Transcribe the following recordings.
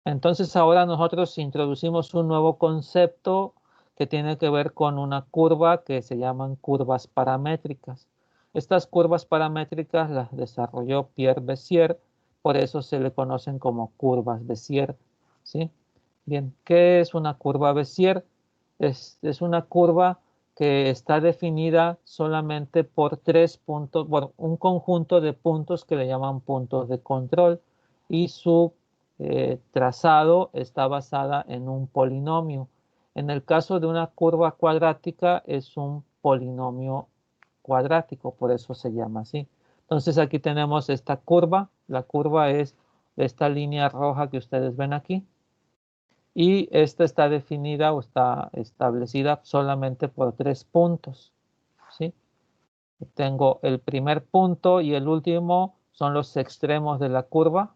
Entonces ahora nosotros introducimos un nuevo concepto que tiene que ver con una curva que se llaman curvas paramétricas. Estas curvas paramétricas las desarrolló Pierre Bézier, por eso se le conocen como curvas Bézier, ¿sí? Bien, ¿qué es una curva Bézier? Es una curva que está definida solamente por tres puntos, bueno, un conjunto de puntos que le llaman puntos de control y su trazado está basada en un polinomio. En el caso de una curva cuadrática es un polinomio cuadrático, por eso se llama así. Entonces aquí tenemos esta curva, la curva es esta línea roja que ustedes ven aquí y esta está definida o está establecida solamente por tres puntos, ¿sí? Tengo el primer punto y el último son los extremos de la curva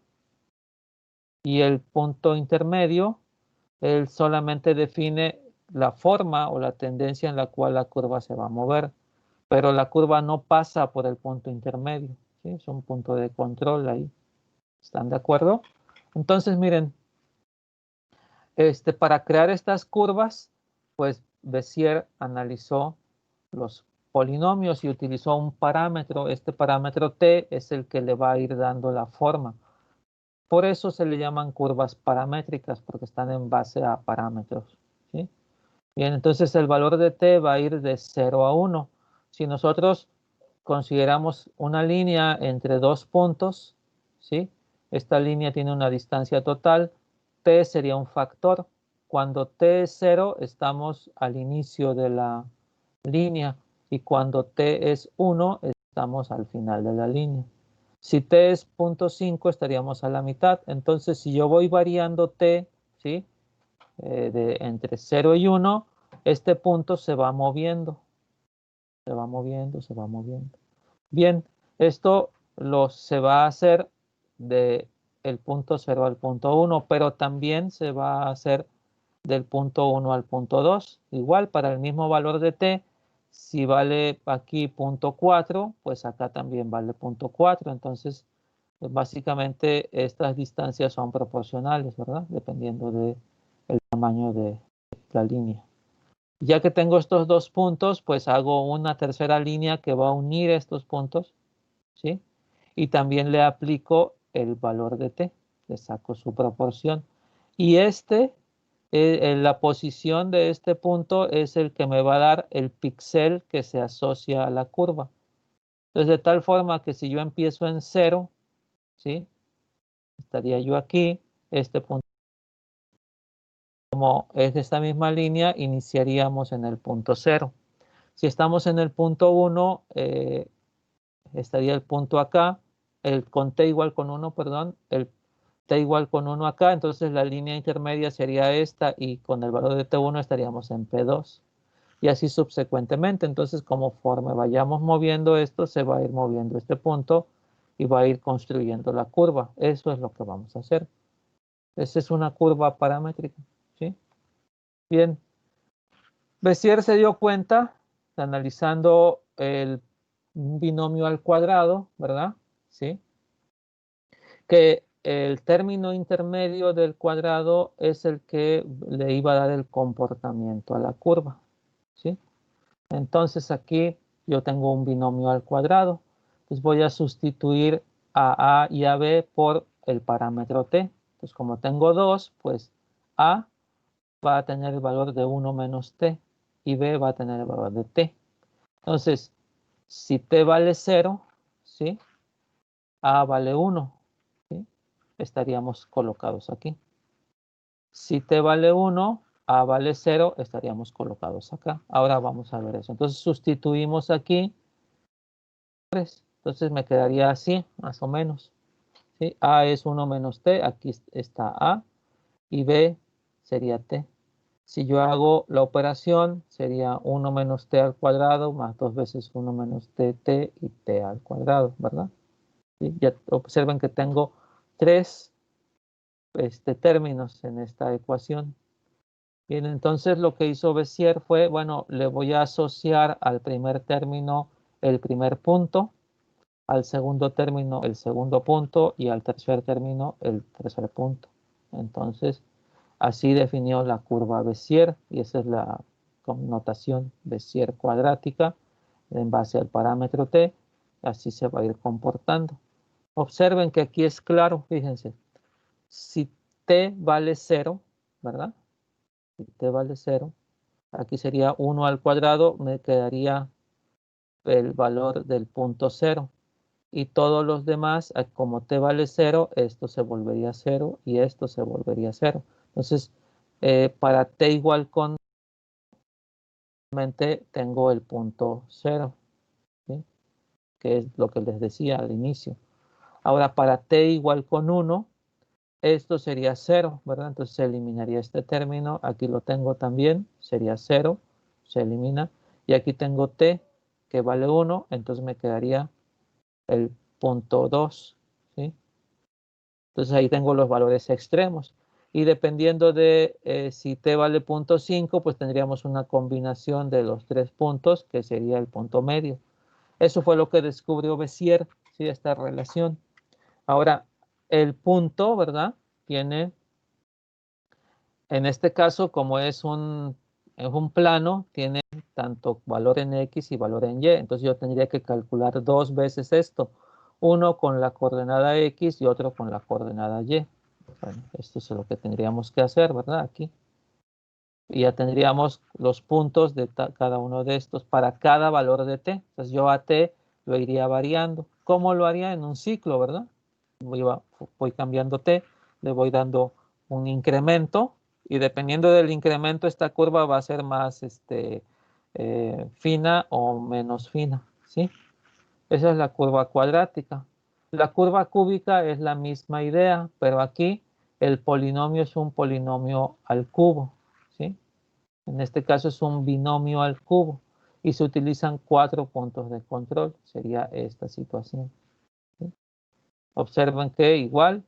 y el punto intermedio, él solamente define la forma o la tendencia en la cual la curva se va a mover, pero la curva no pasa por el punto intermedio, ¿sí? Es un punto de control ahí. ¿Están de acuerdo? Entonces, miren, para crear estas curvas, pues Bézier analizó los polinomios y utilizó un parámetro. Este parámetro t es el que le va a ir dando la forma. Por eso se le llaman curvas paramétricas, porque están en base a parámetros, ¿sí? Bien, entonces el valor de t va a ir de 0 a 1. Si nosotros consideramos una línea entre dos puntos, ¿sí? Esta línea tiene una distancia total, t sería un factor. Cuando t es 0, estamos al inicio de la línea y cuando t es 1, estamos al final de la línea. Si t es 0.5, estaríamos a la mitad. Entonces, si yo voy variando t, ¿sí? Entre 0 y 1, este punto se va moviendo, se va moviendo, se va moviendo. Bien, esto se va a hacer de el punto 0 al punto 1, pero también se va a hacer del punto 1 al punto 2. Igual para el mismo valor de t, si vale aquí punto 4, pues acá también vale punto 4. Entonces, básicamente estas distancias son proporcionales, ¿verdad? Dependiendo del tamaño de la línea. Ya que tengo estos dos puntos, pues hago una tercera línea que va a unir estos puntos, ¿sí? Y también le aplico el valor de t, le saco su proporción. Y la posición de este punto es el que me va a dar el píxel que se asocia a la curva. Entonces, de tal forma que si yo empiezo en 0, ¿sí? Estaría yo aquí, este punto. Como es de esta misma línea, iniciaríamos en el punto 0. Si estamos en el punto 1, estaría el punto acá, con t igual con 1, perdón, el t igual con 1 acá, entonces la línea intermedia sería esta y con el valor de t1 estaríamos en P2. Y así subsecuentemente, entonces conforme vayamos moviendo esto, se va a ir moviendo este punto y va a ir construyendo la curva. Eso es lo que vamos a hacer. Esa es una curva paramétrica, ¿sí? Bien. Bézier se dio cuenta, analizando el binomio al cuadrado, ¿verdad? ¿Sí? Que el término intermedio del cuadrado es el que le iba a dar el comportamiento a la curva, ¿sí? Entonces aquí yo tengo un binomio al cuadrado. Entonces voy a sustituir a y a b por el parámetro t. Entonces como tengo dos, pues a va a tener el valor de 1 menos t y b va a tener el valor de t. Entonces, si t vale 0, ¿sí? A vale 1, ¿sí? Estaríamos colocados aquí. Si t vale 1, A vale 0, estaríamos colocados acá. Ahora vamos a ver eso. Entonces sustituimos aquí. Entonces me quedaría así, más o menos, ¿sí? A es 1 menos t, aquí está A, y B sería t. Si yo hago la operación, sería 1 menos t al cuadrado más 2 veces 1 menos t y t al cuadrado, ¿verdad? ¿Sí? Ya observen que tengo tres términos en esta ecuación. Bien, entonces lo que hizo Bézier fue, bueno, le voy a asociar al primer término el primer punto, al segundo término el segundo punto y al tercer término el tercer punto. Entonces, así definió la curva Bézier, y esa es la connotación Bézier cuadrática en base al parámetro t. Así se va a ir comportando. Observen que aquí es claro, fíjense. Si t vale 0, ¿verdad? Si t vale 0, aquí sería 1 al cuadrado, me quedaría el valor del punto 0. Y todos los demás, como t vale 0, esto se volvería 0 y esto se volvería 0. Entonces, para t igual con, tengo el punto 0, ¿sí? Que es lo que les decía al inicio. Ahora, para t igual con 1, esto sería 0, ¿verdad? Entonces se eliminaría este término. Aquí lo tengo también, sería 0, se elimina. Y aquí tengo t, que vale 1, entonces me quedaría el punto 2, ¿sí? Entonces ahí tengo los valores extremos. Y dependiendo de si t vale 0.5, pues tendríamos una combinación de los tres puntos, que sería el punto medio. Eso fue lo que descubrió Bézier, ¿sí? Esta relación. Ahora, el punto, ¿verdad? Tiene, en este caso, como es un plano, tiene tanto valor en X y valor en Y. Entonces yo tendría que calcular dos veces esto. Uno con la coordenada X y otro con la coordenada Y. Bueno, esto es lo que tendríamos que hacer, ¿verdad? Aquí. Y ya tendríamos los puntos de cada uno de estos para cada valor de t. Entonces yo a t lo iría variando. ¿Cómo lo haría? En un ciclo, ¿verdad? Voy cambiando t, le voy dando un incremento y dependiendo del incremento esta curva va a ser más fina o menos fina, ¿sí? Esa es la curva cuadrática. La curva cúbica es la misma idea, pero aquí el polinomio es un polinomio al cubo, ¿sí? En este caso es un binomio al cubo y se utilizan 4 puntos de control. Sería esta situación, ¿sí? Observen que igual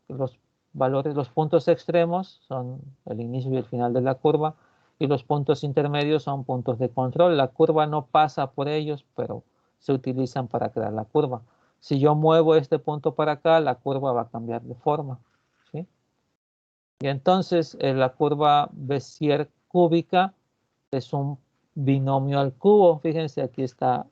los valores, los puntos extremos son el inicio y el final de la curva y los puntos intermedios son puntos de control. La curva no pasa por ellos, pero se utilizan para crear la curva. Si yo muevo este punto para acá, la curva va a cambiar de forma, ¿sí? Y entonces la curva Bézier cúbica es un binomio al cubo. Fíjense, aquí está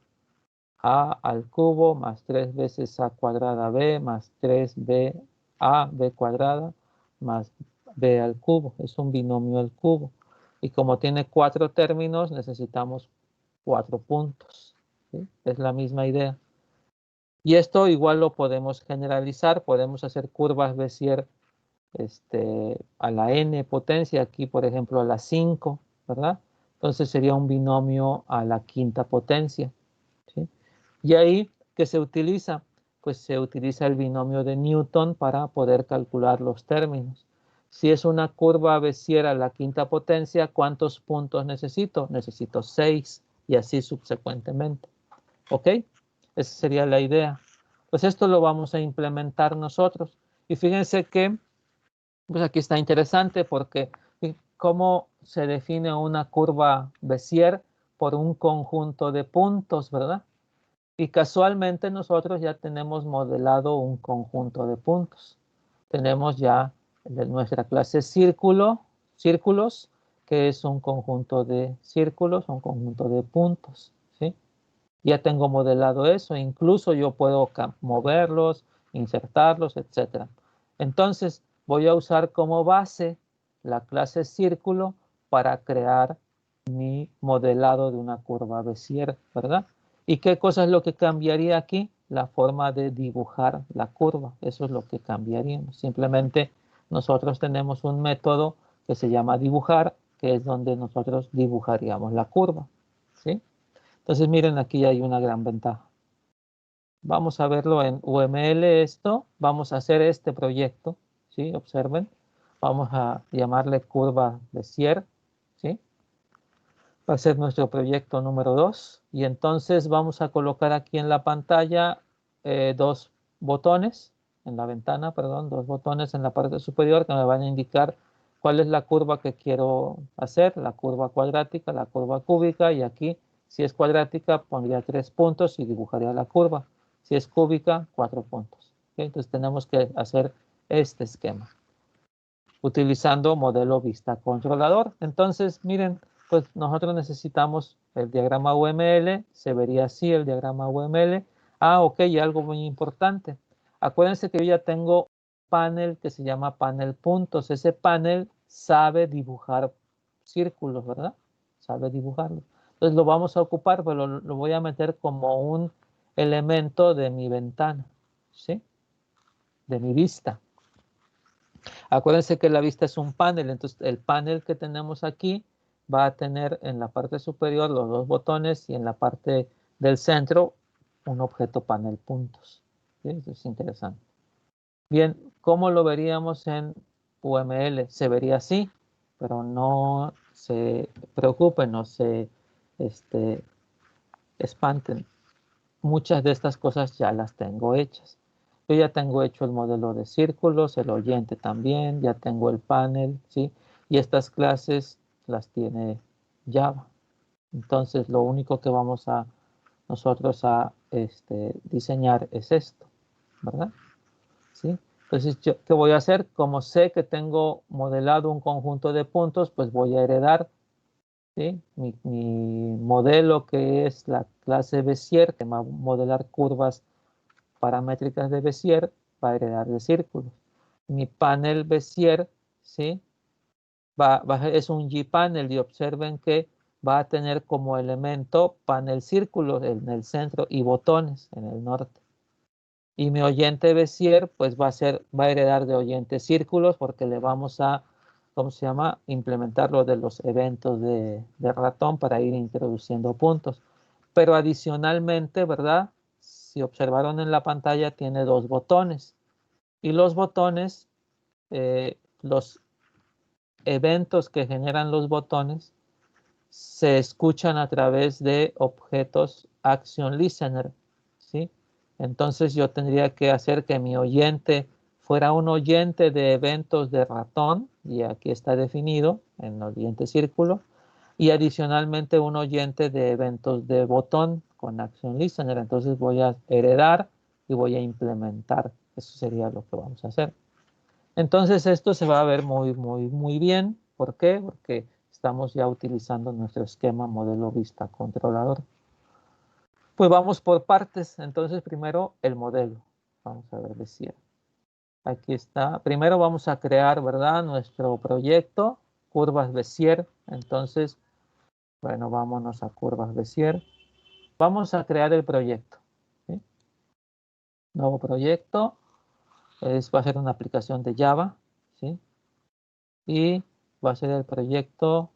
a al cubo más 3 veces a cuadrada b más 3b a b cuadrada más b al cubo. Es un binomio al cubo. Y como tiene 4 términos, necesitamos 4 puntos, ¿sí? Es la misma idea. Y esto igual lo podemos generalizar. Podemos hacer curvas Bézier a la n potencia, aquí por ejemplo a la 5, ¿verdad? Entonces sería un binomio a la quinta potencia, ¿sí? Y ahí, ¿qué se utiliza? Pues se utiliza el binomio de Newton para poder calcular los términos. Si es una curva Bézier a la quinta potencia, ¿cuántos puntos necesito? Necesito 6 y así subsecuentemente. ¿Ok? Esa sería la idea. Pues esto lo vamos a implementar nosotros. Y fíjense que pues aquí está interesante porque cómo se define una curva Bézier por un conjunto de puntos, ¿verdad? Y casualmente nosotros ya tenemos modelado un conjunto de puntos. Tenemos ya de nuestra clase círculos, que es un conjunto de círculos, un conjunto de puntos, ¿sí? Ya tengo modelado eso, incluso yo puedo moverlos, insertarlos, etc. Entonces voy a usar como base la clase círculo para crear mi modelado de una curva Bézier, ¿verdad? ¿Y qué cosa es lo que cambiaría aquí? La forma de dibujar la curva. Eso es lo que cambiaríamos. Simplemente nosotros tenemos un método que se llama dibujar, que es donde nosotros dibujaríamos la curva, ¿sí? Entonces miren, aquí hay una gran ventaja. Vamos a verlo en UML esto. Vamos a hacer este proyecto, ¿sí? Observen. Vamos a llamarle curva Bézier, ¿sí? Va a ser nuestro proyecto número 2. Y entonces vamos a colocar aquí en la pantalla dos botones, en la ventana, perdón, dos botones en la parte superior que me van a indicar cuál es la curva que quiero hacer, la curva cuadrática, la curva cúbica, y aquí, si es cuadrática, pondría 3 puntos y dibujaría la curva. Si es cúbica, 4 puntos. ¿Okay? Entonces tenemos que hacer este esquema. utilizando modelo vista controlador. Entonces, miren, pues nosotros necesitamos el diagrama UML, se vería así el diagrama UML. Ah, ok, y algo muy importante. Acuérdense que yo ya tengo un panel que se llama panel puntos. Ese panel sabe dibujar círculos, ¿verdad? Sabe dibujarlos. Entonces lo vamos a ocupar, pero lo voy a meter como un elemento de mi ventana, ¿sí? De mi vista. Acuérdense que la vista es un panel, entonces el panel que tenemos aquí va a tener en la parte superior los dos botones y en la parte del centro un objeto panel puntos. ¿Sí? Eso es interesante. Bien, ¿cómo lo veríamos en UML? Se vería así, pero no se preocupen, no se espanten. Muchas de estas cosas ya las tengo hechas. Yo ya tengo hecho el modelo de círculos, el oyente también, ya tengo el panel, ¿sí? Y estas clases las tiene Java. Entonces, lo único que vamos a nosotros a diseñar es esto, ¿verdad? ¿Sí? Entonces, ¿qué voy a hacer? Como sé que tengo modelado un conjunto de puntos, pues voy a heredar, ¿sí? Mi modelo, que es la clase Bézier, que va a modelar curvas paramétricas de Bézier, va a heredar de círculos. Mi panel Bézier, ¿sí? Es un G-panel y observen que va a tener como elemento panel círculos en el centro y botones en el norte. Y mi oyente Bézier pues va a heredar de oyente círculos porque le vamos a, ¿cómo se llama? Implementar lo de los eventos de ratón para ir introduciendo puntos. Pero adicionalmente, ¿verdad? Si observaron en la pantalla, tiene dos botones. Y los botones, los eventos que generan los botones, se escuchan a través de objetos Action Listener, ¿sí? Entonces yo tendría que hacer que mi oyente fuera un oyente de eventos de ratón, y aquí está definido en el oyente círculo, y adicionalmente un oyente de eventos de botón con Action Listener. Entonces voy a heredar y voy a implementar. Eso sería lo que vamos a hacer. Entonces esto se va a ver muy bien. ¿Por qué? Porque estamos ya utilizando nuestro esquema modelo vista controlador. Pues vamos por partes. Entonces primero el modelo. Vamos a ver Bézier. Aquí está. Primero vamos a crear, ¿verdad? Nuestro proyecto, curvas Bézier. Entonces, bueno, vámonos a curvas Bézier. Vamos a crear el proyecto, ¿sí? Nuevo proyecto. Va a ser una aplicación de Java, ¿sí? Y va a ser el proyecto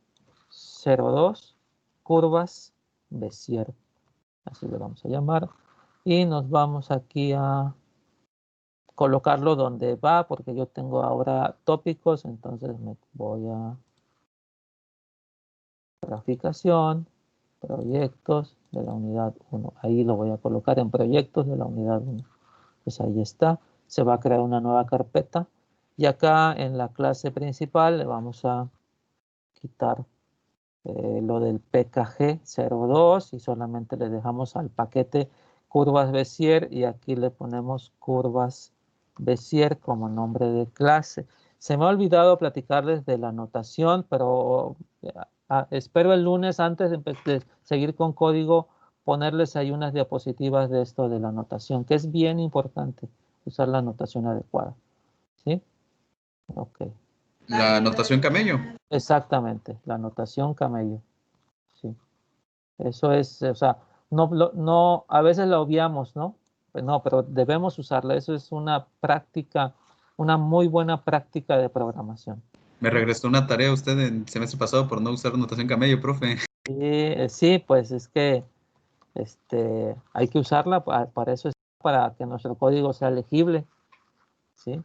02 curvas Bézier. Así le vamos a llamar. Y nos vamos aquí a colocarlo donde va, porque yo tengo ahora tópicos, entonces me voy a graficación, proyectos de la unidad 1. Ahí lo voy a colocar en proyectos de la unidad 1. Pues ahí está. Se va a crear una nueva carpeta. Y acá en la clase principal le vamos a quitar lo del PKG 02 y solamente le dejamos al paquete curvas Bézier y aquí le ponemos curvas Bézier como nombre de clase. Se me ha olvidado platicarles de la notación, pero espero el lunes antes de seguir con código ponerles ahí unas diapositivas de esto de la notación, que es bien importante usar la notación adecuada. ¿Sí? Ok. La notación camello. Exactamente, la notación camello. Sí. Eso es, o sea, no, a veces la obviamos, ¿no? Pues no, pero debemos usarla. Eso es una práctica, una muy buena práctica de programación. Me regresó una tarea usted el semestre pasado por no usar notación camello, profe. Sí, pues es que hay que usarla, para eso es para que nuestro código sea legible, ¿sí?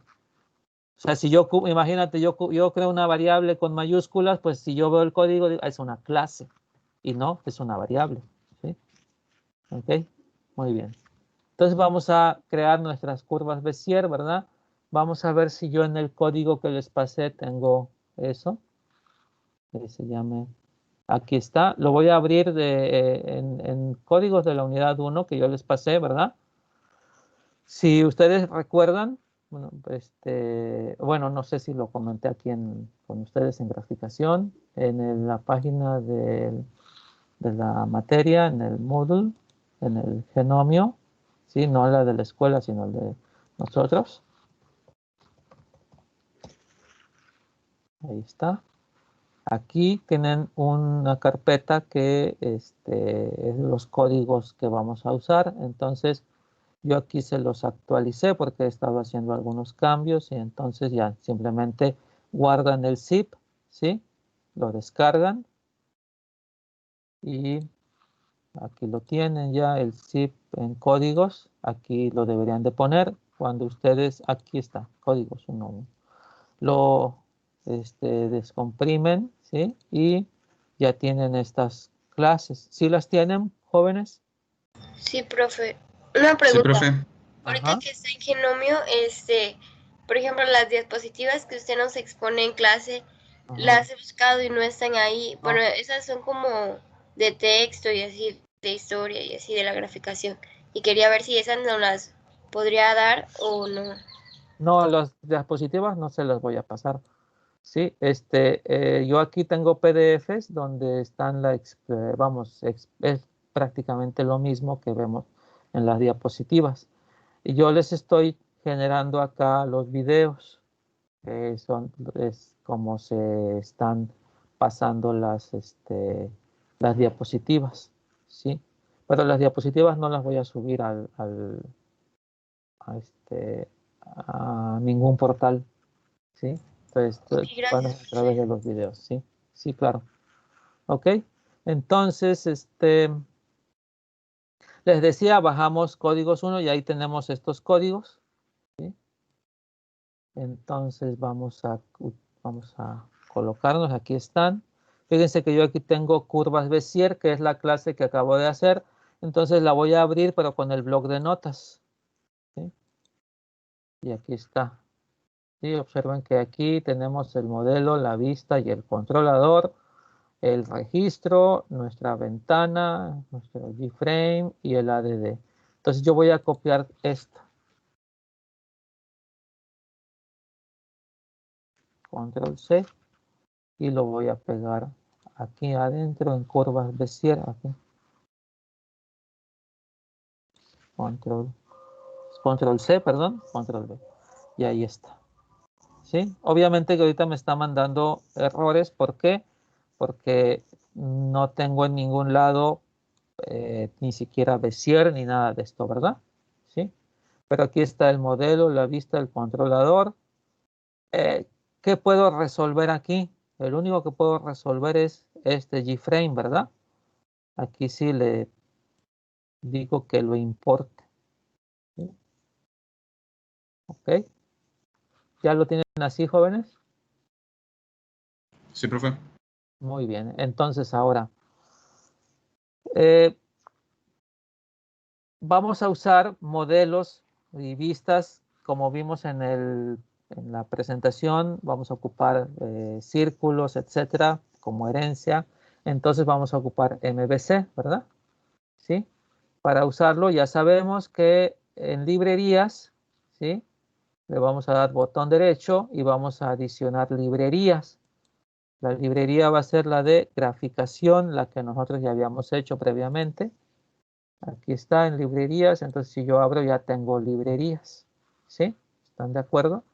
O sea, si imagínate, yo creo una variable con mayúsculas, pues si yo veo el código, digo, es una clase, y no, es una variable, ¿sí? Ok, muy bien. Entonces vamos a crear nuestras curvas Bézier, ¿verdad? Vamos a ver si yo en el código que les pasé tengo eso. Que se llame. Aquí está. Lo voy a abrir en códigos de la unidad 1 que yo les pasé, ¿verdad? Si ustedes recuerdan, bueno, no sé si lo comenté aquí con ustedes en graficación, la página de la materia, en el Moodle, en el Genomio, ¿sí? No la de la escuela, sino el de nosotros. Ahí está. Aquí tienen una carpeta que es los códigos que vamos a usar. Entonces, yo aquí se los actualicé porque he estado haciendo algunos cambios y entonces ya simplemente guardan el zip, ¿sí? Lo descargan y aquí lo tienen ya, el zip en códigos. Aquí lo deberían de poner cuando ustedes, aquí está, códigos 1. Lo descomprimen, ¿sí? Y ya tienen estas clases. ¿Sí las tienen, jóvenes? Sí, profe. Una Sí, pregunta. profe. Ahorita Ajá. que está en Genomio, por ejemplo, las diapositivas que usted nos expone en clase, Ajá. las he buscado y no están ahí. Bueno, No, esas son como de texto y así, de historia y así, de la graficación. Y quería ver si esas no las podría dar o no. no, las diapositivas no se las voy a pasar. Sí, yo aquí tengo PDFs donde están vamos, es prácticamente lo mismo que vemos en las diapositivas. Y yo les estoy generando acá los videos, que es como se están pasando las diapositivas, ¿sí? Pero las diapositivas no las voy a subir a, a ningún portal, ¿sí? Entonces, Ok, van a gracias, ser a través profe. de los videos, ¿sí? Sí, claro. Ok. Entonces, les decía, bajamos códigos 1 y ahí tenemos estos códigos, ¿sí? Entonces, vamos a colocarnos, aquí están. Fíjense que yo aquí tengo curvas Bézier, que es la clase que acabo de hacer. Entonces, la voy a abrir, pero con el bloc de notas, ¿sí? Y aquí está. ¿Sí? Observen que aquí tenemos el modelo, la vista y el controlador, el registro, nuestra ventana, nuestro G-frame y el ADD. Entonces yo voy a copiar esto. Control C y lo voy a pegar aquí adentro en curvas Bézier. Aquí. Control C, perdón, Control V. Y ahí está. ¿Sí? Obviamente que ahorita me está mandando errores. ¿Por qué? Porque no tengo en ningún lado ni siquiera Bézier ni nada de esto, ¿verdad? ¿Sí? Pero aquí está el modelo, la vista, el controlador. ¿Qué puedo resolver aquí? El único que puedo resolver es este G-frame, ¿verdad? Aquí sí le digo que lo importe. ¿Sí? ¿Ok? ¿Ya lo tienen así, jóvenes? Sí, profe. Muy bien. Entonces ahora eh, vamos a usar modelos y vistas como vimos en la presentación. Vamos a ocupar círculos, etcétera, como herencia. Entonces vamos a ocupar MVC, ¿verdad? ¿Sí? Para usarlo ya sabemos que en librerías, ¿sí? Le vamos a dar botón derecho y vamos a adicionar librerías. La librería va a ser la de graficación, la que nosotros ya habíamos hecho previamente. Aquí está en librerías, entonces si yo abro ya tengo librerías. ¿Sí? ¿Están de acuerdo?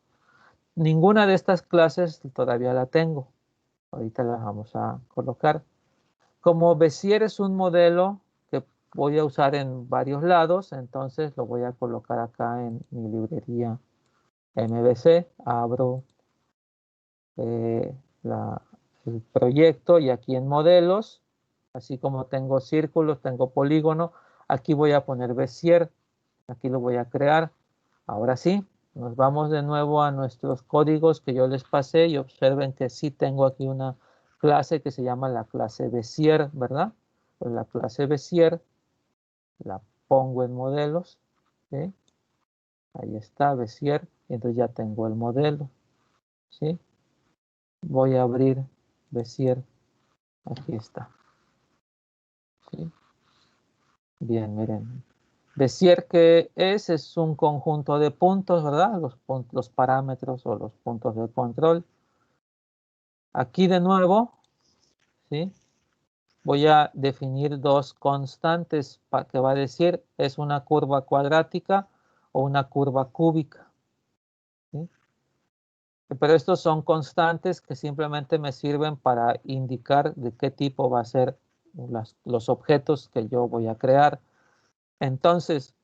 Ninguna de estas clases todavía la tengo. Ahorita las vamos a colocar. Como Bézier es un modelo que voy a usar en varios lados, entonces lo voy a colocar acá en mi librería MVC. Abro eh, el proyecto y aquí en modelos, así como tengo círculos, tengo polígono, aquí voy a poner Bézier, aquí lo voy a crear. Ahora sí, nos vamos de nuevo a nuestros códigos que yo les pasé y observen que sí tengo aquí una clase que se llama la clase Bézier, ¿verdad? Pues la clase Bézier la pongo en modelos, ¿sí? Ahí está Bézier, y entonces ya tengo el modelo, ¿sí? Voy a abrir Bézier, aquí está, ¿sí? Bien, miren, Bézier, ¿qué es un conjunto de puntos, ¿verdad? Los parámetros o los puntos de control. Aquí de nuevo, ¿sí? Voy a definir dos constantes que va a decir es una curva cuadrática o una curva cúbica, ¿sí? Pero estos son constantes que simplemente me sirven para indicar de qué tipo va a ser los objetos que yo voy a crear. Entonces,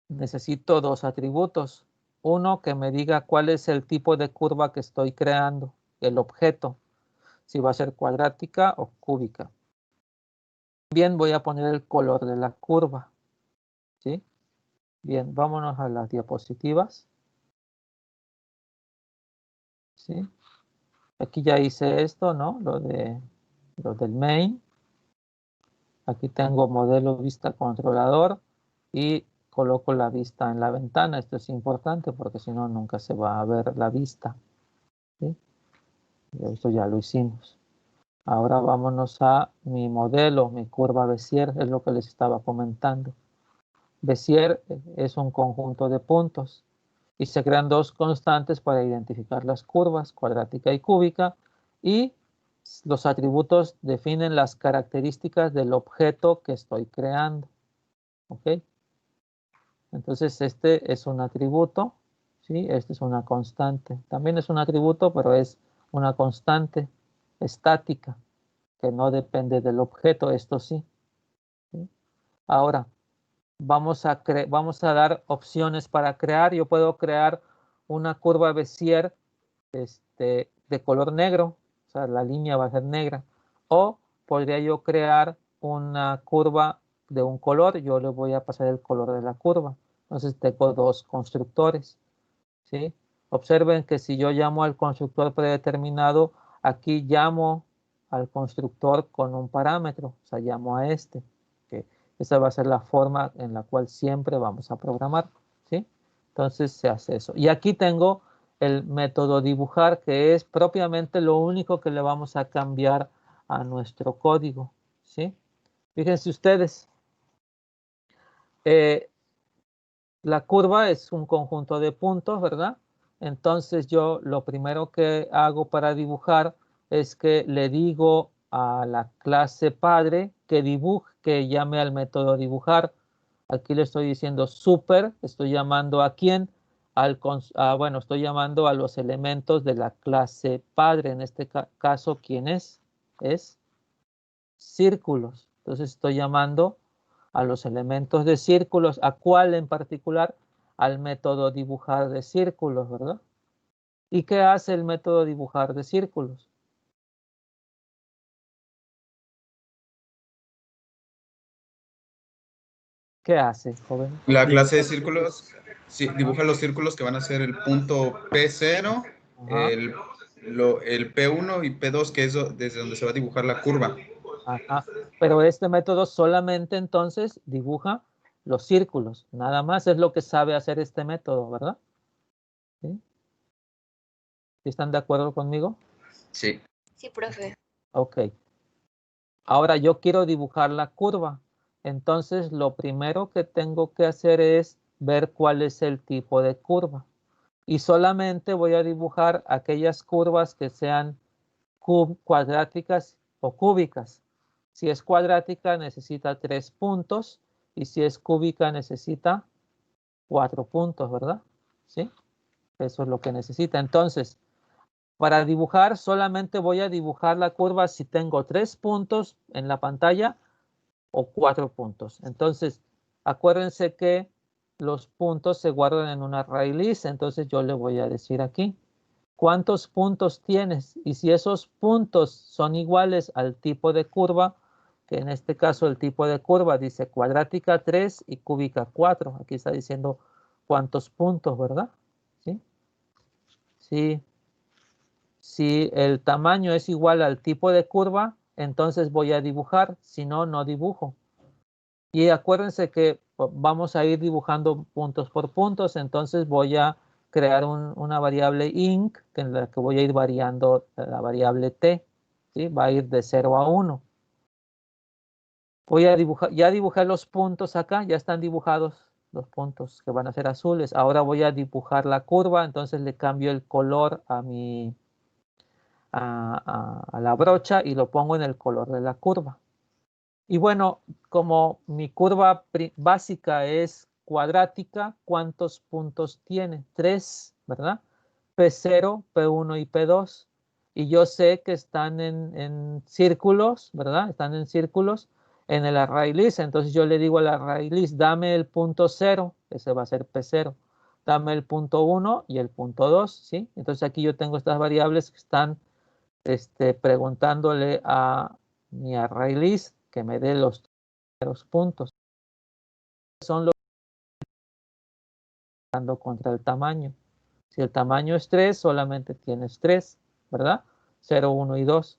necesito dos atributos. Uno que me diga cuál es el tipo de curva que estoy creando, el objeto, si va a ser cuadrática o cúbica. Bien, voy a poner el color de la curva, ¿sí? Bien, vámonos a las diapositivas, ¿sí? Aquí ya hice esto, ¿no? Lo del main. Aquí tengo modelo vista controlador y coloco la vista en la ventana. Esto es importante porque si no, nunca se va a ver la vista, ¿sí? Esto ya lo hicimos. Ahora vámonos a mi modelo, mi curva Bézier, es lo que les estaba comentando. Bézier es un conjunto de puntos y se crean dos constantes para identificar las curvas, cuadrática y cúbica, y los atributos definen las características del objeto que estoy creando. ¿Ok? Entonces este es un atributo, ¿sí? Este es una constante. También es un atributo, pero es una constante estática que no depende del objeto, esto sí, ¿sí? Ahora, vamos a dar opciones para crear. Yo puedo crear una curva Bézier de color negro, o sea, la línea va a ser negra. O podría yo crear una curva de un color, yo le voy a pasar el color de la curva. Entonces tengo dos constructores, ¿sí? Observen que si yo llamo al constructor predeterminado, aquí llamo al constructor con un parámetro, o sea, llamo a este, que esa va a ser la forma en la cual siempre vamos a programar, ¿sí? Entonces se hace eso. Y aquí tengo el método dibujar, que es propiamente lo único que le vamos a cambiar a nuestro código, ¿sí? Fíjense ustedes, la curva es un conjunto de puntos, ¿verdad? Entonces yo lo primero que hago para dibujar es que le digo a la clase padre que dibuje, que llame al método dibujar. Aquí le estoy diciendo super, estoy llamando a quién, bueno, estoy llamando a los elementos de la clase padre. En este caso, ¿quién es? Es círculos. Entonces estoy llamando a los elementos de círculos. ¿A cuál en particular? Al método dibujar de círculos, ¿verdad? ¿Y qué hace el método dibujar de círculos? ¿Qué hace, joven? La clase de círculos, sí, dibuja los círculos que van a ser el punto P0, Ajá, el P1 y P2, que es desde donde se va a dibujar la curva. ajá. Pero este método solamente entonces dibuja los círculos. Nada más es lo que sabe hacer este método, ¿verdad? ¿Sí? ¿Sí están de acuerdo conmigo? Sí. Sí, profe. Ok. Ahora yo quiero dibujar la curva. Entonces lo primero que tengo que hacer es ver cuál es el tipo de curva. Y solamente voy a dibujar aquellas curvas que sean cuadráticas o cúbicas. Si es cuadrática necesita 3 puntos y si es cúbica necesita 4 puntos, ¿verdad? ¿Sí? Eso es lo que necesita. Entonces, para dibujar solamente voy a dibujar la curva si tengo 3 puntos en la pantalla o 4 puntos. Entonces, acuérdense que los puntos se guardan en un array list. Entonces yo le voy a decir aquí, ¿cuántos puntos tienes? Y si esos puntos son iguales al tipo de curva, que en este caso el tipo de curva dice cuadrática 3 y cúbica 4. Aquí está diciendo cuántos puntos, ¿verdad? ¿Sí? Sí. Si el tamaño es igual al tipo de curva, entonces voy a dibujar. Si no, no dibujo. Y acuérdense que vamos a ir dibujando puntos por puntos, entonces voy a crear una variable int en la que voy a ir variando la variable t, ¿sí? Va a ir de 0 a 1. Voy a dibujar, ya dibujé los puntos acá, ya están dibujados los puntos que van a ser azules. Ahora voy a dibujar la curva, entonces le cambio el color a la brocha y lo pongo en el color de la curva. Y bueno, como mi curva básica es cuadrática, ¿cuántos puntos tiene? 3, ¿verdad? P0, P1 y P2. Y yo sé que están en círculos, ¿verdad? Están en círculos en el array list. Entonces yo le digo al array list, dame el punto 0, ese va a ser P0. Dame el punto 1 y el punto 2, ¿sí? Entonces aquí yo tengo estas variables que están preguntándole a mi array list que me dé los puntos. Son los que están contra el tamaño. Si el tamaño es 3, solamente tienes 3, ¿verdad? 0, 1 y 2.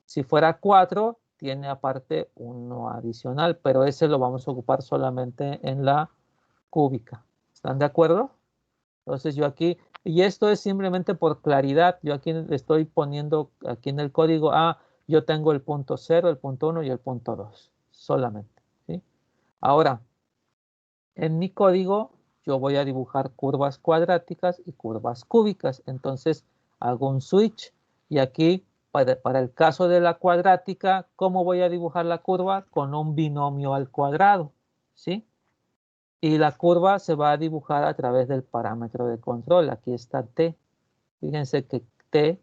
Si fuera 4, tiene aparte uno adicional, pero ese lo vamos a ocupar solamente en la cúbica. ¿Están de acuerdo? Entonces yo aquí, y esto es simplemente por claridad, yo aquí estoy poniendo aquí en el código, yo tengo el punto 0, el punto 1 y el punto 2, solamente, ¿sí? Ahora, en mi código yo voy a dibujar curvas cuadráticas y curvas cúbicas, entonces hago un switch y aquí para el caso de la cuadrática, ¿cómo voy a dibujar la curva? Con un binomio al cuadrado, ¿sí? Y la curva se va a dibujar a través del parámetro de control. Aquí está t. Fíjense que t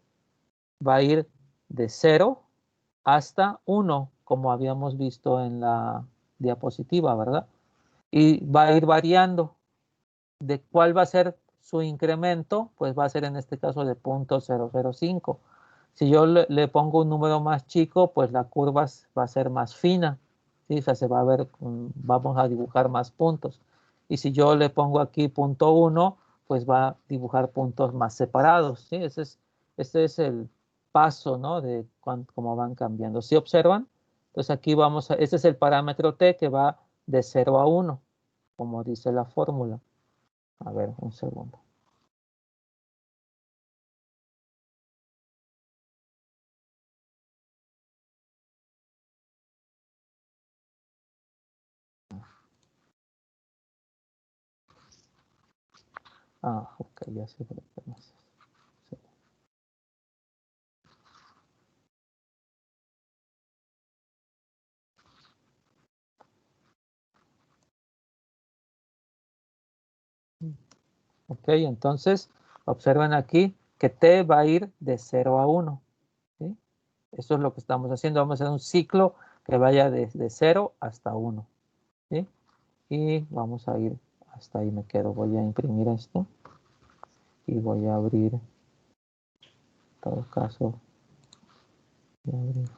va a ir de 0 hasta 1, como habíamos visto en la diapositiva, ¿verdad? Y va a ir variando. ¿De cuál va a ser su incremento? Pues va a ser en este caso de 0.005. Si yo le pongo un número más chico, pues la curva va a ser más fina. ¿Sí? O sea, se va a ver, vamos a dibujar más puntos. Y si yo le pongo aquí punto 1, pues va a dibujar puntos más separados. ¿Sí? Este es el paso, ¿no? De cómo van cambiando. ¿Sí observan? Entonces aquí este es el parámetro t que va de 0 a 1, como dice la fórmula. A ver, un segundo. Ok, ya sé por qué no sé. Sí. Ok, entonces observen aquí que t va a ir de 0 a 1. ¿Sí? Eso es lo que estamos haciendo. Vamos a hacer un ciclo que vaya desde 0 hasta 1. ¿Sí? Y vamos a ir hasta ahí me quedo. Voy a imprimir esto y voy a abrir, en todo caso, voy a abrir.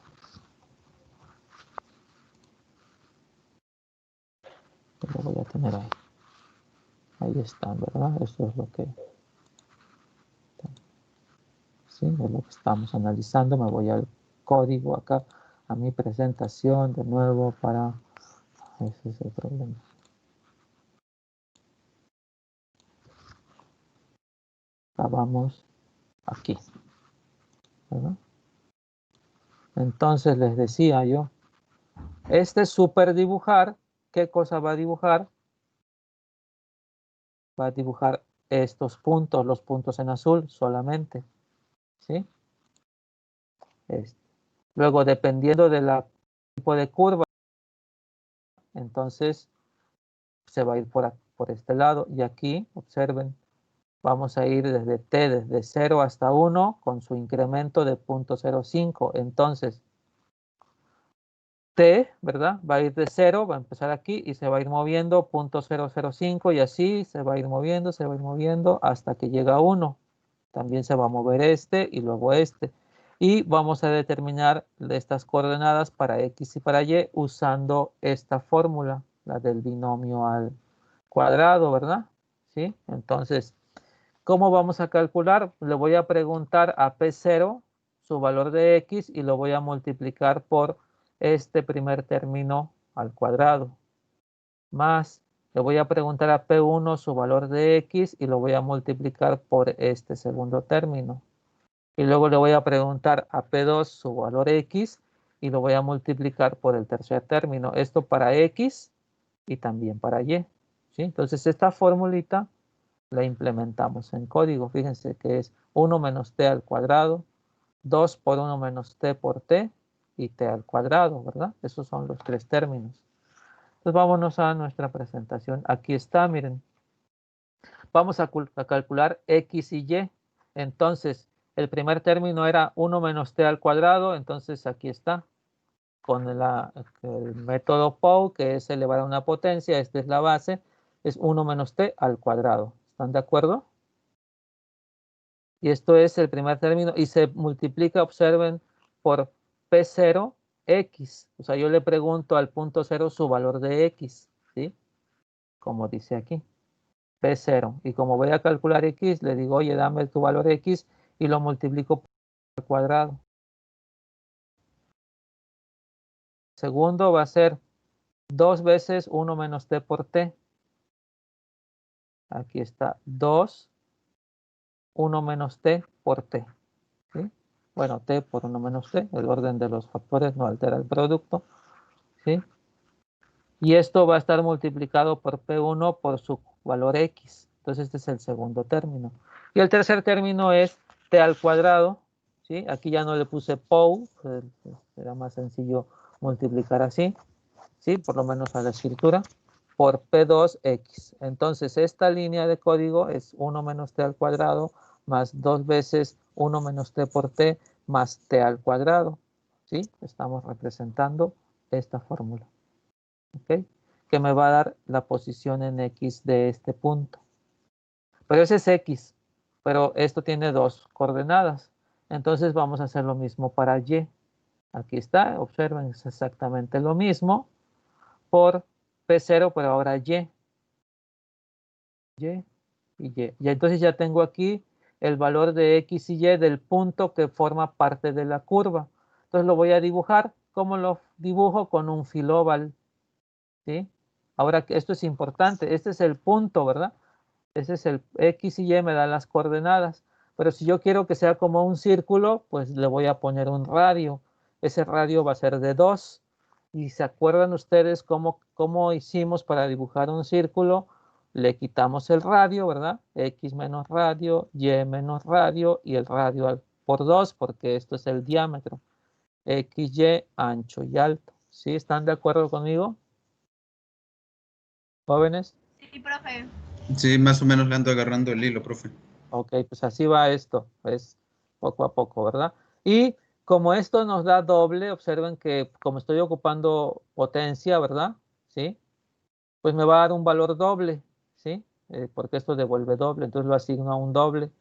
Lo voy a tener ahí. Ahí están, ¿verdad? Eso es lo que... ¿Sí? Es lo que estamos analizando. Me voy al código acá, a mi presentación de nuevo para... Ese es el problema. Vamos aquí, ¿verdad? Entonces les decía yo, super dibujar, ¿qué cosa va a dibujar? Va a dibujar estos puntos, los puntos en azul solamente, ¿sí? Luego, dependiendo del tipo de curva, entonces se va a ir por este lado. Y aquí, observen, vamos a ir desde 0 hasta 1 con su incremento de 0.05. Entonces, t, ¿verdad? Va a ir de 0, va a empezar aquí y se va a ir moviendo 0.005 y así se va a ir moviendo hasta que llega a 1. También se va a mover este y luego este. Y vamos a determinar estas coordenadas para x y para y usando esta fórmula, la del binomio al cuadrado, ¿verdad? ¿Sí? Entonces, ¿cómo vamos a calcular? Le voy a preguntar a P0 su valor de x y lo voy a multiplicar por este primer término al cuadrado. Más, le voy a preguntar a P1 su valor de x y lo voy a multiplicar por este segundo término. Y luego le voy a preguntar a P2 su valor x y lo voy a multiplicar por el tercer término. Esto para X y también para Y. ¿Sí? Entonces esta formulita la implementamos en código. Fíjense que es 1 menos t al cuadrado, 2 por 1 menos t por t y t al cuadrado, ¿verdad? Esos son los tres términos. Entonces vámonos a nuestra presentación. Aquí está, miren. Vamos a calcular X y Y. Entonces, el primer término era 1 menos t al cuadrado, entonces aquí está. Con el método POW, que es elevar a una potencia, esta es la base, es 1 menos t al cuadrado. ¿Están de acuerdo? Y esto es el primer término y se multiplica, observen, por P0, X. O sea, yo le pregunto al punto 0 su valor de X, ¿sí? Como dice aquí, P0. Y como voy a calcular X, le digo, oye, dame tu valor X y lo multiplico por el cuadrado. Segundo va a ser 2 veces 1 menos t por t. Aquí está 2, 1 menos t por t. ¿Sí? Bueno, t por 1 menos t, el orden de los factores no altera el producto. ¿Sí? Y esto va a estar multiplicado por P1 por su valor X. Entonces este es el segundo término. Y el tercer término es t al cuadrado. ¿Sí? Aquí ya no le puse POW, será más sencillo multiplicar así. ¿Sí? Por lo menos a la escritura, por P2X. Entonces esta línea de código es 1 menos t al cuadrado más 2 veces 1 menos t por t más t al cuadrado. ¿Sí? Estamos representando esta fórmula. ¿Ok? Que me va a dar la posición en X de este punto. Pero ese es X, pero esto tiene dos coordenadas. Entonces vamos a hacer lo mismo para Y. Aquí está, observen, es exactamente lo mismo por P0, pero ahora Y. Y y Y. Y entonces ya tengo aquí el valor de X y Y del punto que forma parte de la curva. Entonces lo voy a dibujar. ¿Cómo lo dibujo? Con un filóbal. ¿Sí? Ahora, esto es importante. Este es el punto, ¿verdad? Ese es el X y Y, me dan las coordenadas. Pero si yo quiero que sea como un círculo, pues le voy a poner un radio. Ese radio va a ser de 2. ¿Y se acuerdan ustedes cómo hicimos para dibujar un círculo? Le quitamos el radio, ¿verdad? X menos radio, Y menos radio y el radio por 2, porque esto es el diámetro. XY, ancho y alto. ¿Sí? ¿Están de acuerdo conmigo, jóvenes? Sí, profe. Sí, más o menos le ando agarrando el hilo, profe. Ok, pues así va esto, es poco a poco, ¿verdad? Y como esto nos da doble, observen que como estoy ocupando potencia, ¿verdad? ¿Sí? Pues me va a dar un valor doble, ¿sí? Porque esto devuelve doble, entonces lo asigno a un doble.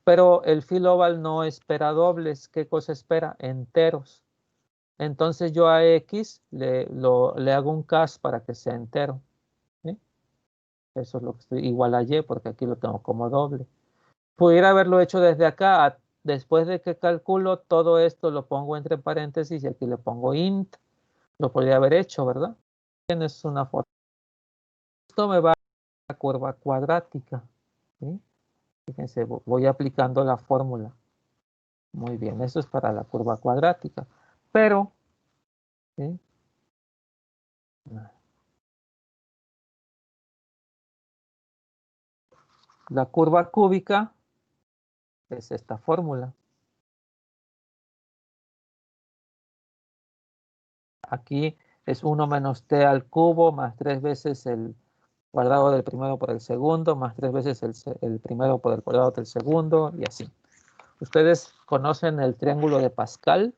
Pero el filoval no espera dobles, ¿qué cosa espera? Enteros. Entonces yo a X le hago un cas para que sea entero, ¿sí? Eso es lo que estoy, igual a Y, porque aquí lo tengo como doble. Pudiera haberlo hecho desde acá. Después de que calculo todo esto, lo pongo entre paréntesis y aquí le pongo int. Lo podría haber hecho, ¿verdad? Tienes una foto. Esto me va a la curva cuadrática. ¿Sí? Fíjense, voy aplicando la fórmula. Muy bien, eso es para la curva cuadrática. Pero, ¿sí? La curva cúbica es esta fórmula. Aquí es 1 menos t al cubo más 3 veces el cuadrado del primero por el segundo, más 3 veces el primero por el cuadrado del segundo, y así. ¿Ustedes conocen el triángulo de Pascal?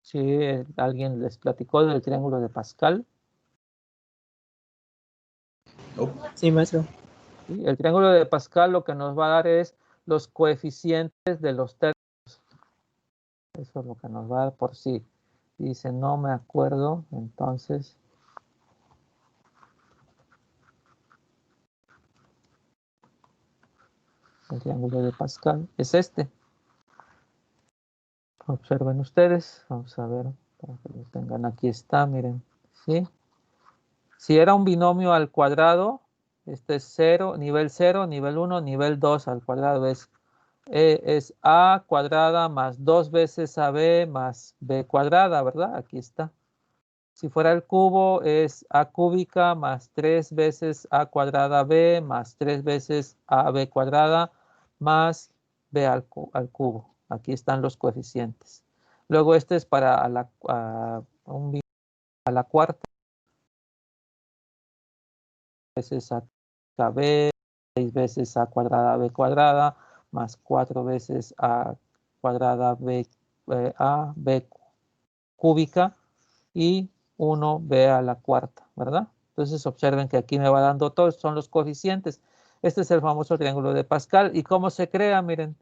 ¿Sí? ¿Alguien les platicó del triángulo de Pascal? Oh, Sí, maestro. ¿Sí? El triángulo de Pascal lo que nos va a dar es los coeficientes de los términos. Eso es lo que nos va a dar por sí. Dice, no me acuerdo, entonces... El triángulo de Pascal es este. Observen ustedes. Vamos a ver, para que lo tengan. Aquí está, miren. ¿Sí? Si era un binomio al cuadrado, este es 0, nivel 1, nivel 2 al cuadrado es es a cuadrada más 2 veces ab más b cuadrada, ¿verdad? Aquí está. Si fuera el cubo es a cúbica más 3 veces a cuadrada b más 3 veces ab cuadrada más b al cubo. Aquí están los coeficientes. Luego este es para a la cuarta. Veces a b, 6 veces a cuadrada b cuadrada más 4 veces a cuadrada b, a b cúbica y 1b a la cuarta, ¿verdad? Entonces observen que aquí me va dando todos, son los coeficientes. Este es el famoso triángulo de Pascal. ¿Y cómo se crea? Miren,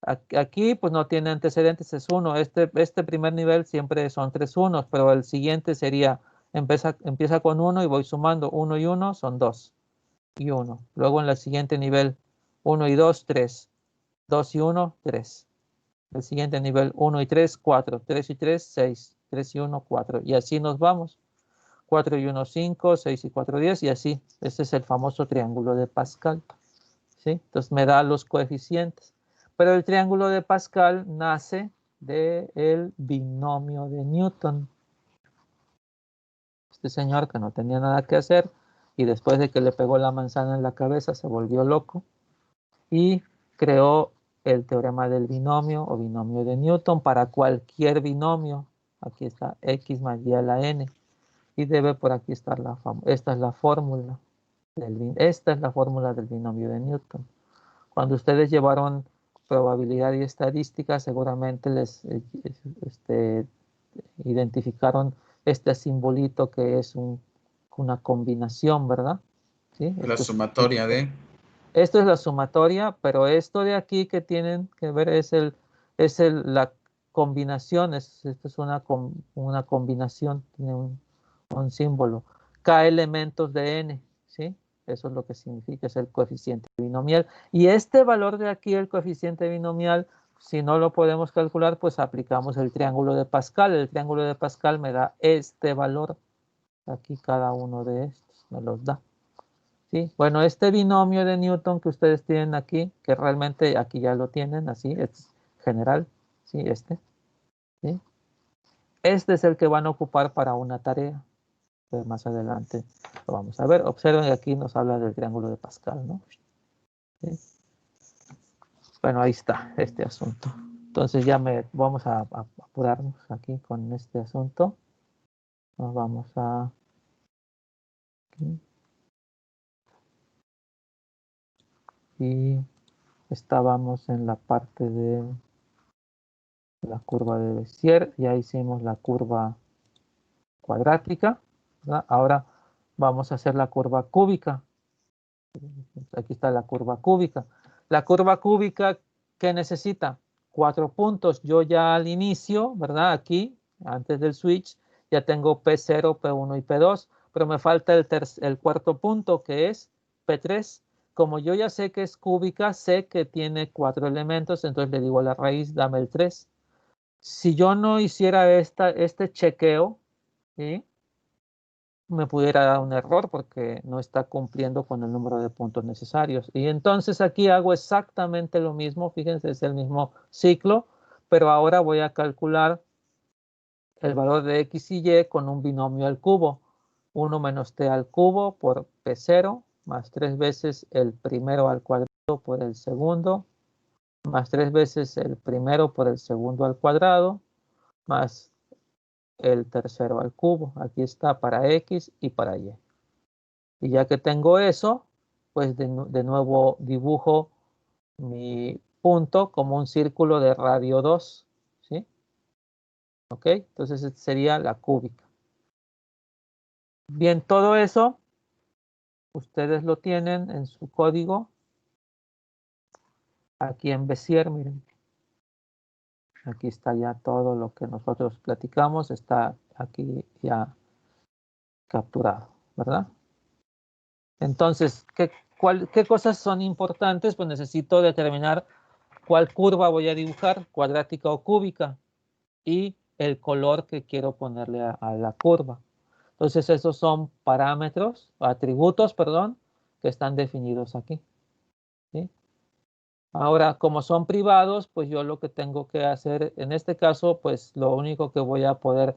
aquí pues no tiene antecedentes, es 1. Este primer nivel siempre son 3 unos, pero el siguiente sería, empieza con 1 y voy sumando 1 y 1 son 2 y 1. Luego en el siguiente nivel 1 y 2, 3. 2 y 1, 3. El siguiente nivel 1 y 3, 4. 3 y 3, 6. 3 y 1, 4. Y así nos vamos. 4 y 1, 5. 6 y 4, 10. Y así. Este es el famoso triángulo de Pascal. ¿Sí? Entonces me da los coeficientes. Pero el triángulo de Pascal nace del binomio de Newton. Este señor que no tenía nada que hacer y después de que le pegó la manzana en la cabeza se volvió loco y creó el teorema del binomio o binomio de Newton para cualquier binomio. Aquí está x más y a la n. Y debe por aquí estar esta es la fórmula. Esta es la fórmula del binomio de Newton. Cuando ustedes llevaron probabilidad y estadística, seguramente les identificaron este simbolito que es una combinación, ¿verdad? ¿Sí? La sumatoria de... Esto es la sumatoria, pero esto de aquí que tienen que ver es la combinación, esto es una combinación, tiene un símbolo. K elementos de n, ¿sí? Eso es lo que significa, es el coeficiente binomial. Y este valor de aquí, el coeficiente binomial, si no lo podemos calcular, pues aplicamos el triángulo de Pascal. El triángulo de Pascal me da este valor. Aquí cada uno de estos me los da. ¿Sí? Bueno, este binomio de Newton que ustedes tienen aquí, que realmente aquí ya lo tienen, así, es general, ¿sí? ¿Sí? Este es el que van a ocupar para una tarea. Pero más adelante lo vamos a ver. Observen que aquí nos habla del triángulo de Pascal, ¿no? ¿Sí? Bueno, ahí está este asunto. Entonces ya vamos a apurarnos aquí con este asunto. Nos vamos a... Aquí. Y estábamos en la parte de la curva de Bézier. Ya hicimos la curva cuadrática, ¿verdad? Ahora vamos a hacer la curva cúbica. Aquí está la curva cúbica. La curva cúbica, ¿qué necesita? 4 puntos. Yo ya al inicio, ¿verdad? Aquí, antes del switch, ya tengo P0, P1 y P2, pero me falta el cuarto punto, que es P3. Como yo ya sé que es cúbica, sé que tiene 4 elementos, entonces le digo a la raíz, dame el 3. Si yo no hiciera este chequeo, ¿sí? Me pudiera dar un error porque no está cumpliendo con el número de puntos necesarios. Y entonces aquí hago exactamente lo mismo, fíjense, es el mismo ciclo, pero ahora voy a calcular el valor de x y y con un binomio al cubo. 1 menos t al cubo por p0 más 3 veces el primero al cuadrado por el segundo, más 3 veces el primero por el segundo al cuadrado, más el tercero al cubo. Aquí está para x y para y. Y ya que tengo eso, pues de nuevo dibujo mi punto como un círculo de radio 2. ¿Sí? ¿Ok? Entonces esta sería la cúbica. Bien, todo eso ustedes lo tienen en su código. Aquí en Bézier, miren. Aquí está ya todo lo que nosotros platicamos. Está aquí ya capturado, ¿verdad? Entonces, ¿qué cosas son importantes? Pues necesito determinar cuál curva voy a dibujar, cuadrática o cúbica, y el color que quiero ponerle a la curva. Entonces, esos son parámetros, atributos, perdón, que están definidos aquí. ¿Sí? Ahora, como son privados, pues yo lo que tengo que hacer, en este caso, pues lo único que voy a poder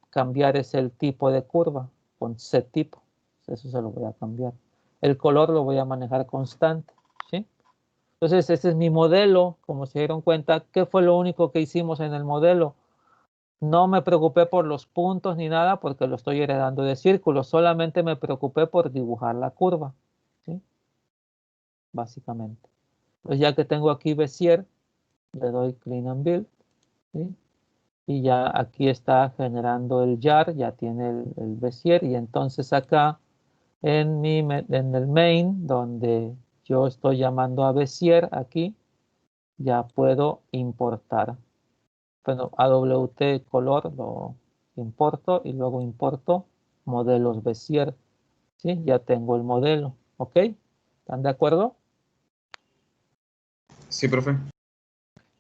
cambiar es el tipo de curva, con set tipo. Eso se lo voy a cambiar. El color lo voy a manejar constante, ¿sí? Entonces, ese es mi modelo. Como se dieron cuenta, ¿qué fue lo único que hicimos en el modelo? No me preocupé por los puntos ni nada porque lo estoy heredando de círculos. Solamente me preocupé por dibujar la curva, ¿sí? Básicamente. Pues ya que tengo aquí Bézier, le doy Clean and Build, ¿sí? Y ya aquí está generando el jar, ya tiene el Bézier. Y entonces acá en el main, donde yo estoy llamando a Bézier, aquí ya puedo importar. Bueno, AWT color lo importo y luego importo modelos Bézier. ¿Sí? Ya tengo el modelo. ¿Ok? ¿Están de acuerdo? Sí, profe.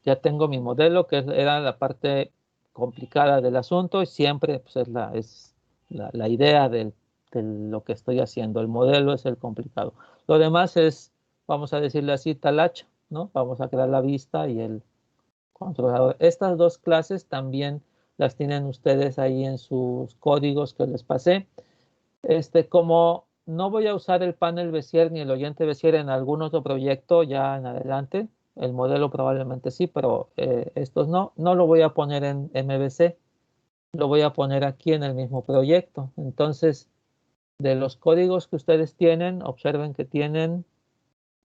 Ya tengo mi modelo, que era la parte complicada del asunto y siempre pues, es la idea de lo que estoy haciendo. El modelo es el complicado. Lo demás es, vamos a decirle así, talacha, ¿no? Vamos a crear la vista y el controlador. Estas dos clases también las tienen ustedes ahí en sus códigos que les pasé. Como no voy a usar el panel Bézier ni el oyente Bézier en algún otro proyecto ya en adelante, el modelo probablemente sí, pero estos no lo voy a poner en MVC, lo voy a poner aquí en el mismo proyecto. Entonces, de los códigos que ustedes tienen, observen que tienen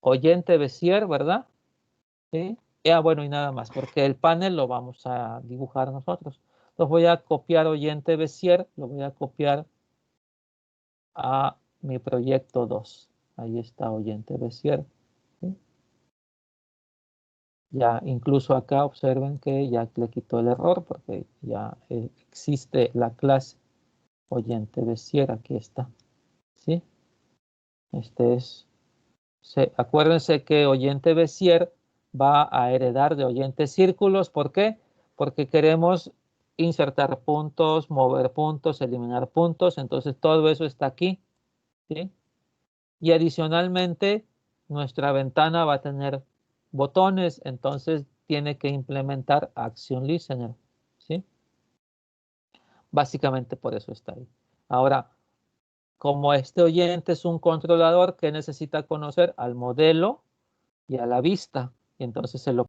oyente Bézier, ¿verdad? ¿Sí? Bueno, y nada más, porque el panel lo vamos a dibujar nosotros. Entonces voy a copiar oyente Bézier, lo voy a copiar a mi proyecto 2. Ahí está oyente Bézier. ¿Sí? Ya incluso acá observen que ya le quitó el error porque ya existe la clase oyente Bézier. Aquí está. ¿Sí? Acuérdense que oyente Bézier va a heredar de oyente círculos. ¿Por qué? Porque queremos insertar puntos, mover puntos, eliminar puntos. Entonces todo eso está aquí. ¿Sí? Y adicionalmente, nuestra ventana va a tener botones, entonces tiene que implementar Action Listener, ¿sí? Básicamente por eso está ahí. Ahora, como este oyente es un controlador que necesita conocer al modelo y a la vista, y entonces se lo